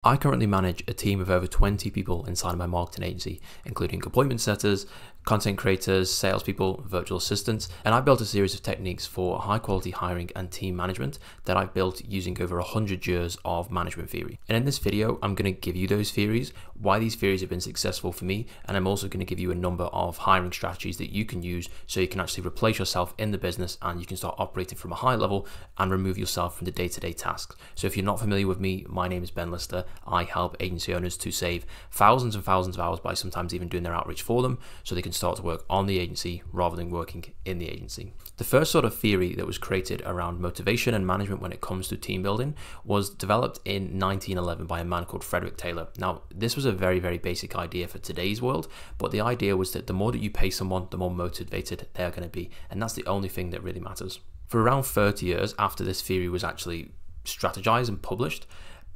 I currently manage a team of over 20 people inside of my marketing agency, including appointment setters, content creators, salespeople, virtual assistants, and I built a series of techniques for high quality hiring and team management that I've built using over 100 years of management theory. And in this video, I'm going to give you those theories, why these theories have been successful for me, and I'm also going to give you a number of hiring strategies that you can use so you can actually replace yourself in the business and you can start operating from a high level and remove yourself from the day-to-day tasks. So if you're not familiar with me, my name is Ben Lister. I help agency owners to save thousands and thousands of hours by sometimes even doing their outreach for them so they can start to work on the agency rather than working in the agency. The first sort of theory that was created around motivation and management when it comes to team building was developed in 1911 by a man called Frederick Taylor. Now, this was a very, very basic idea for today's world, but the idea was that the more that you pay someone, the more motivated they're going to be. And that's the only thing that really matters. For around 30 years after this theory was actually strategized and published,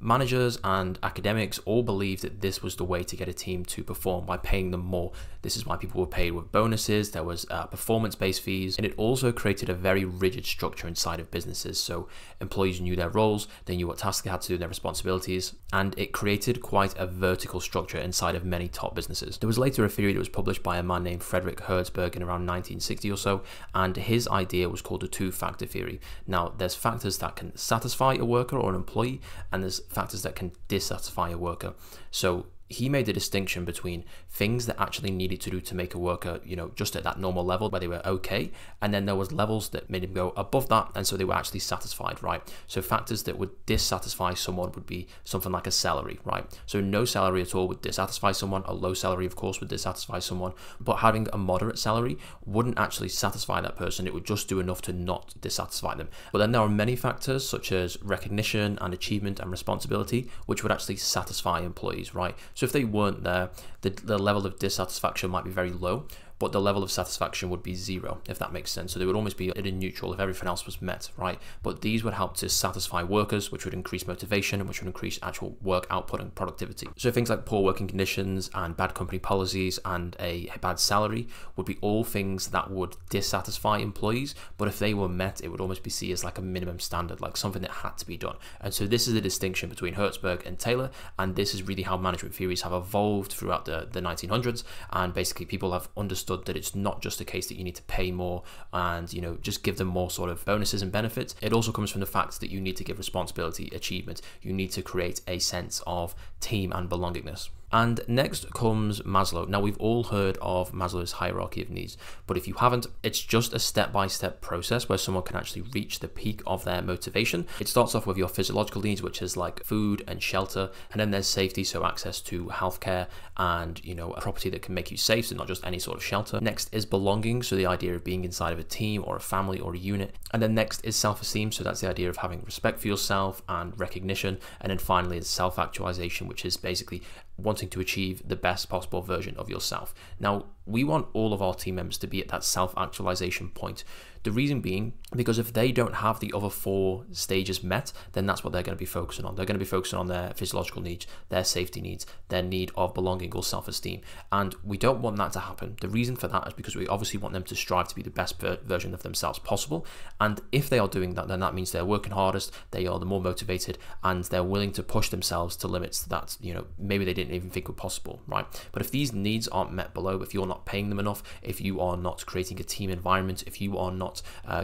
managers and academics all believed that this was the way to get a team to perform, by paying them more. This is why people were paid with bonuses, there was performance-based fees, and it also created a very rigid structure inside of businesses. So employees knew their roles, they knew what tasks they had to do, their responsibilities, and it created quite a vertical structure inside of many top businesses. There was later a theory that was published by a man named Frederick Herzberg in around 1960 or so, and his idea was called the two-factor theory. Now, there's factors that can satisfy a worker or an employee, and there's factors that can dissatisfy a worker. So he made the distinction between things that actually needed to do to make a worker, just at that normal level where they were okay, and then there was levels that made him go above that, and so they were actually satisfied, right? So factors that would dissatisfy someone would be something like a salary, right? So no salary at all would dissatisfy someone. A low salary, of course, would dissatisfy someone, but having a moderate salary wouldn't actually satisfy that person. It would just do enough to not dissatisfy them. But then there are many factors such as recognition and achievement and responsibility, which would actually satisfy employees, right? So if they weren't there, the level of dissatisfaction might be very low, but the level of satisfaction would be zero, if that makes sense. So they would almost be at a neutral if everything else was met, right? But these would help to satisfy workers, which would increase motivation and which would increase actual work output and productivity. So things like poor working conditions and bad company policies and a bad salary would be all things that would dissatisfy employees, but if they were met, it would almost be seen as like a minimum standard, like something that had to be done. And so this is the distinction between Herzberg and Taylor, and this is really how management theories have evolved throughout the 1900s, and basically people have understood that it's not just a case that you need to pay more and just give them more sort of bonuses and benefits. It also comes from the fact that you need to give responsibility, achievement. You need to create a sense of team and belongingness. And next comes Maslow. Now, we've all heard of Maslow's hierarchy of needs, but if you haven't, it's just a step-by-step process where someone can actually reach the peak of their motivation. It starts off with your physiological needs, which is like food and shelter, and then there's safety, so access to healthcare and a property that can make you safe, so not just any sort of shelter. Next is belonging, so the idea of being inside of a team or a family or a unit. And then next is self-esteem, so that's the idea of having respect for yourself and recognition. And then finally is self-actualization, which is basically wanting to achieve the best possible version of yourself. Now, we want all of our team members to be at that self-actualization point. The reason being, because if they don't have the other four stages met, then that's what they're going to be focusing on. They're going to be focusing on their physiological needs, their safety needs, their need of belonging or self-esteem. And we don't want that to happen. The reason for that is because we obviously want them to strive to be the best version of themselves possible. And if they are doing that, then that means they're working hardest, they are the more motivated, and they're willing to push themselves to limits that, maybe they didn't even think were possible, right? But if these needs aren't met below, if you're not paying them enough, if you are not creating a team environment, if you are not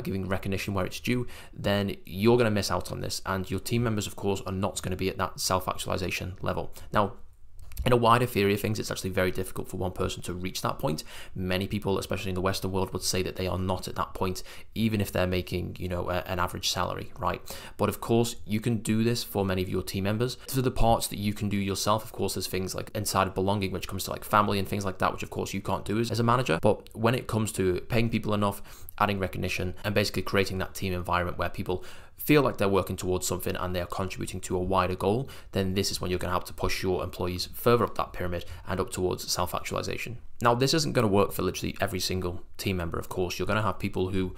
giving recognition where it's due, then you're going to miss out on this. And your team members, of course, are not going to be at that self-actualization level. Now, in a wider theory of things, it's actually very difficult for one person to reach that point. Many people, especially in the Western world, would say that they are not at that point, even if they're making, an average salary, right? But of course, you can do this for many of your team members. For the parts that you can do yourself, of course, there's things like inside of belonging, which comes to like family and things like that, which of course you can't do as a manager. But when it comes to paying people enough, adding recognition, and basically creating that team environment where people feel like they're working towards something and they are contributing to a wider goal, then this is when you're going to have to push your employees further up that pyramid and up towards self-actualization. Now, this isn't going to work for literally every single team member, of course. You're going to have people who,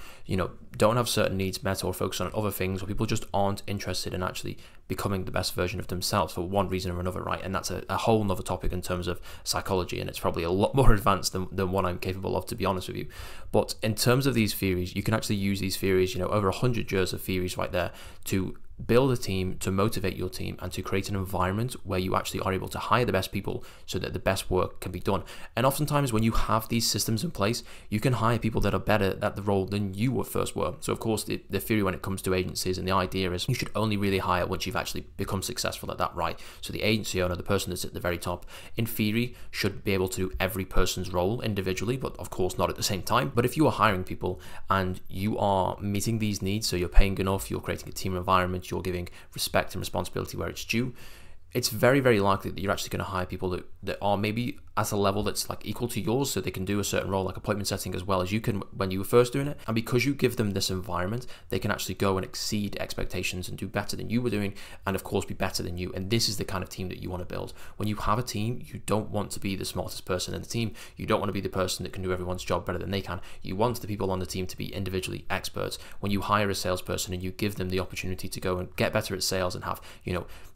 don't have certain needs met or focus on other things, or people just aren't interested in actually becoming the best version of themselves for one reason or another, right? And that's a whole nother topic in terms of psychology, and it's probably a lot more advanced than what I'm capable of, to be honest with you. But in terms of these theories, you can actually use these theories, over 100 years of theories right there to build a team to motivate your team and to create an environment where you actually are able to hire the best people so that the best work can be done. And oftentimes when you have these systems in place, you can hire people that are better at the role than you were first were. So of course, the theory when it comes to agencies and the idea is you should only really hire once you've actually become successful at that, right? So the agency owner, the person that's at the very top, in theory, should be able to do every person's role individually, but of course not at the same time. But if you are hiring people and you are meeting these needs, so you're paying enough, you're creating a team environment, you're giving respect and responsibility where it's due, it's very, very likely that you're actually going to hire people that are maybe at a level that's like equal to yours, so they can do a certain role like appointment setting as well as you can when you were first doing it. And because you give them this environment, they can actually go and exceed expectations and do better than you were doing, and of course be better than you. And this is the kind of team that you want to build. When you have a team, you don't want to be the smartest person in the team. You don't want to be the person that can do everyone's job better than they can. You want the people on the team to be individually experts. When you hire a salesperson and you give them the opportunity to go and get better at sales and have,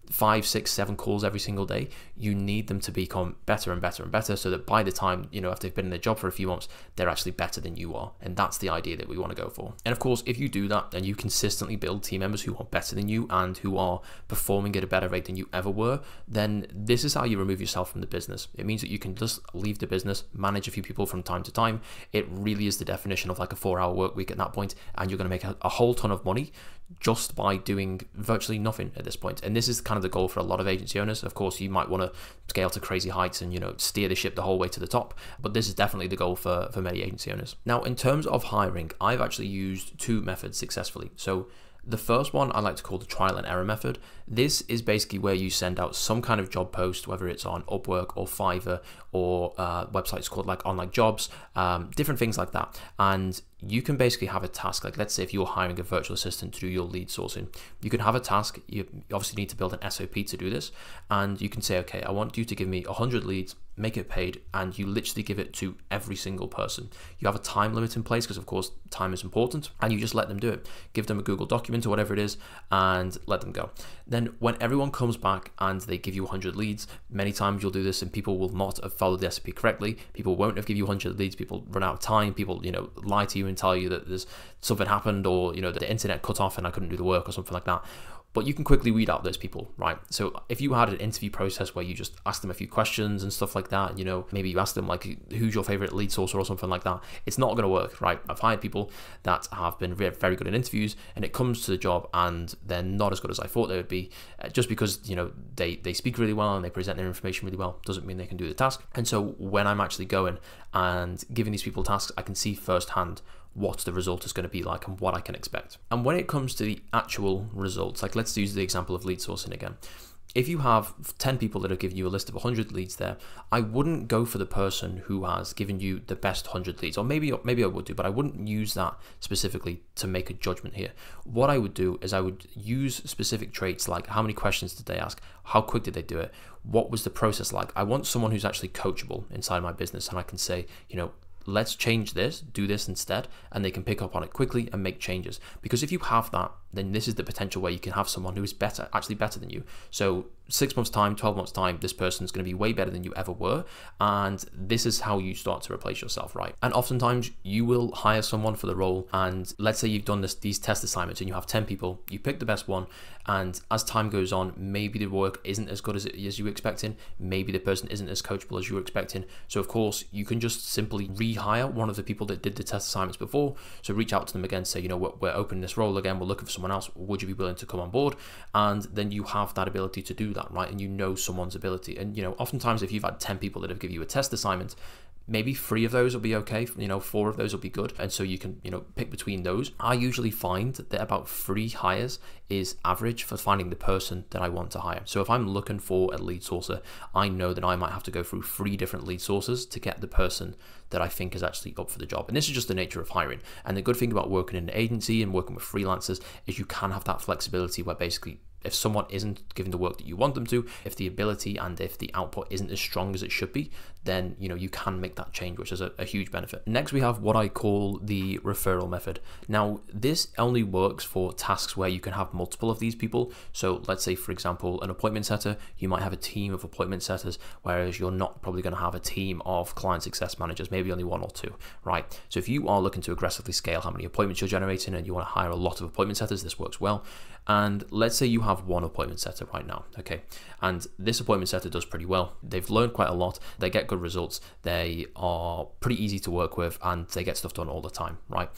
5, 6, 7 calls every single day, you need them to become better and better and better, so that by the time, after they've been in their job for a few months, they're actually better than you are. And that's the idea that we want to go for. And of course, if you do that, then you consistently build team members who are better than you and who are performing at a better rate than you ever were, then this is how you remove yourself from the business. It means that you can just leave the business, manage a few people from time to time. It really is the definition of like a 4-hour work week at that point, and you're going to make a whole ton of money just by doing virtually nothing at this point. And this is kind of the goal for a lot of agency owners. Of course, you might want to scale to crazy heights and steer the ship the whole way to the top, but this is definitely the goal for many agency owners. Now, in terms of hiring, I've actually used 2 methods successfully. So the first one I like to call the trial and error method. This is basically where you send out some kind of job post, whether it's on Upwork or Fiverr or websites called like Online Jobs, different things like that. And you can basically have a task, like let's say if you're hiring a virtual assistant to do your lead sourcing, you can have a task. You obviously need to build an SOP to do this. And you can say, okay, I want you to give me 100 leads, make it paid, and you literally give it to every single person. You have a time limit in place because of course time is important, and you just let them do it. Give them a Google document or whatever it is and let them go. Then when everyone comes back and they give you 100 leads, many times you'll do this and people will not have followed the SOP correctly. People won't have given you 100 leads. People run out of time. People, lie to you and tell you that there's something happened, or the internet cut off and I couldn't do the work or something like that. But you can quickly weed out those people, right? So if you had an interview process where you just ask them a few questions and stuff like that, maybe you ask them like, who's your favorite lead sourcer or something like that, it's not going to work, right? I've hired people that have been very good in interviews, and it comes to the job and they're not as good as I thought they would be, just because, they speak really well and they present their information really well, doesn't mean they can do the task. And so when I'm actually going and giving these people tasks, I can see firsthand what the result is going to be like and what I can expect. And when it comes to the actual results, like let's use the example of lead sourcing again. If you have 10 people that have given you a list of 100 leads there, I wouldn't go for the person who has given you the best 100 leads, or maybe I would do, but I wouldn't use that specifically to make a judgment here. What I would do is I would use specific traits like how many questions did they ask, how quick did they do it, what was the process like. I want someone who's actually coachable inside my business, and I can say, let's change this, do this instead, and they can pick up on it quickly and make changes. Because if you have that, then this is the potential where you can have someone who is actually better than you. So 6 months time, 12 months time, this person's going to be way better than you ever were. And this is how you start to replace yourself, right? And oftentimes you will hire someone for the role, and let's say you've done these test assignments and you have 10 people, you pick the best one, and as time goes on, maybe the work isn't as good as you were expecting, maybe the person isn't as coachable as you were expecting. So of course you can just simply rehire one of the people that did the test assignments before. So reach out to them again, say, we're opening this role again, we're looking for someone else, would you be willing to come on board? And then you have that ability to do that, right? And someone's ability. And oftentimes if you've had 10 people that have given you a test assignment, maybe 3 of those will be okay, 4 of those will be good, and so you can pick between those. I usually find that about 3 hires is average for finding the person that I want to hire. So if I'm looking for a lead sourcer, I know that I might have to go through 3 different lead sources to get the person that I think is actually up for the job. And this is just the nature of hiring. And the good thing about working in an agency and working with freelancers is you can have that flexibility where basically if someone isn't given the work that you want them to, if the ability and if the output isn't as strong as it should be, then you can make that change, which is a huge benefit. Next, we have what I call the referral method. Now, this only works for tasks where you can have multiple of these people. So let's say, for example, an appointment setter, you might have a team of appointment setters, whereas you're not probably going to have a team of client success managers, maybe only 1 or 2, right? So if you are looking to aggressively scale how many appointments you're generating and you want to hire a lot of appointment setters, this works well. And let's say you have one appointment setter right now, okay? And this appointment setter does pretty well. They've learned quite a lot. They get good results. They are pretty easy to work with, and they get stuff done all the time, right?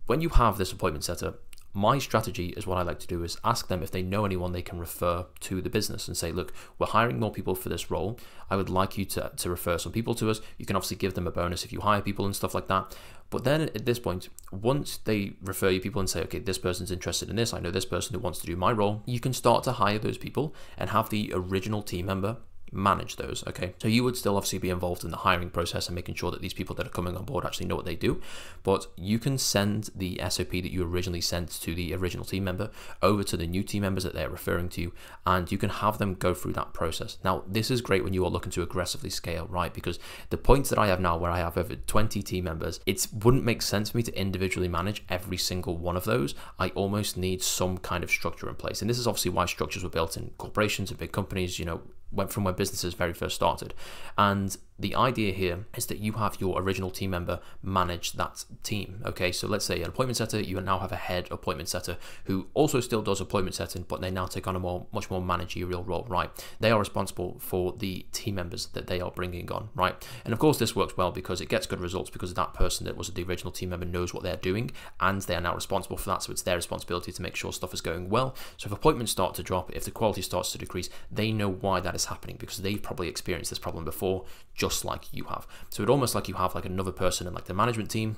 When you have this appointment setter, my strategy is what I like to do is ask them if they know anyone they can refer to the business and say, look, we're hiring more people for this role. I would like you to refer some people to us. You can obviously give them a bonus if you hire people and stuff like that. But then at this point, once they refer you people and say, okay, this person's interested in this, I know this person who wants to do my role, you can start to hire those people and have the original team member manage those, okay? So you would still obviously be involved in the hiring process and making sure that these people that are coming on board actually know what they do, but you can send the SOP that you originally sent to the original team member over to the new team members that they're referring to, and you can have them go through that process. Now, this is great when you are looking to aggressively scale, right? Because the points that I have now where I have over 20 team members, it wouldn't make sense for me to individually manage every single one of those. I almost need some kind of structure in place. And this is obviously why structures were built in corporations and big companies, you know, went from when businesses very first started. And the idea here is that you have your original team member manage that team, okay? So let's say an appointment setter, you now have a head appointment setter who also still does appointment setting, but they now take on a much more managerial role, right? They are responsible for the team members that they are bringing on, right? And of course this works well because it gets good results because that person that was the original team member knows what they're doing and they are now responsible for that. So it's their responsibility to make sure stuff is going well. So if appointments start to drop, if the quality starts to decrease, they know why that is happening because they've probably experienced this problem before, just like you have. So it's almost like you have like another person in like the management team.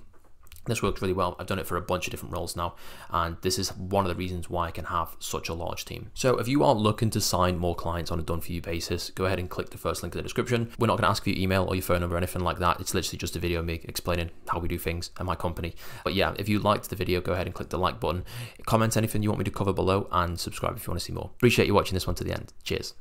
This works really well. I've done it for a bunch of different roles now, and this is one of the reasons why I can have such a large team. So if you are looking to sign more clients on a done-for-you basis, go ahead and click the first link in the description. We're not going to ask for your email or your phone number or anything like that. It's literally just a video of me explaining how we do things and my company. But yeah, if you liked the video, go ahead and click the like button. Comment anything you want me to cover below and subscribe if you want to see more. Appreciate you watching this one to the end. Cheers.